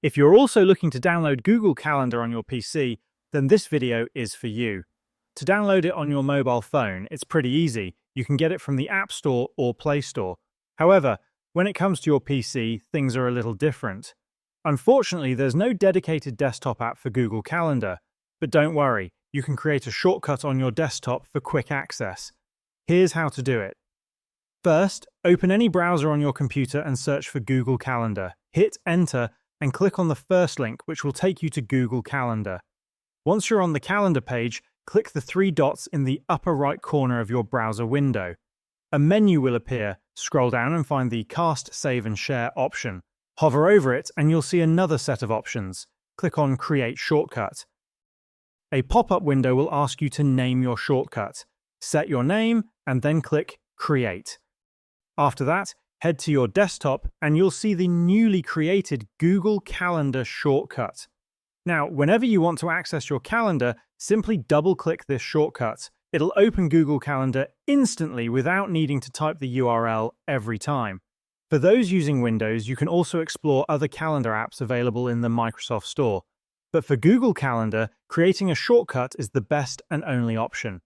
If you're also looking to download Google Calendar on your PC, then this video is for you. To download it on your mobile phone, it's pretty easy. You can get it from the App Store or Play Store. However, when it comes to your PC, things are a little different. Unfortunately, there's no dedicated desktop app for Google Calendar, but don't worry, you can create a shortcut on your desktop for quick access. Here's how to do it. First, open any browser on your computer and search for Google Calendar. Hit Enter and click on the first link, which will take you to Google Calendar. Once you're on the calendar page, click the three dots in the upper right corner of your browser window. A menu will appear. Scroll down and find the Cast, Save and Share option. Hover over it and you'll see another set of options. Click on Create Shortcut. A pop-up window will ask you to name your shortcut. Set your name and then click Create. After that, head to your desktop and you'll see the newly created Google Calendar shortcut. Now, whenever you want to access your calendar, simply double-click this shortcut. It'll open Google Calendar instantly without needing to type the URL every time. For those using Windows, you can also explore other calendar apps available in the Microsoft Store. But for Google Calendar, creating a shortcut is the best and only option.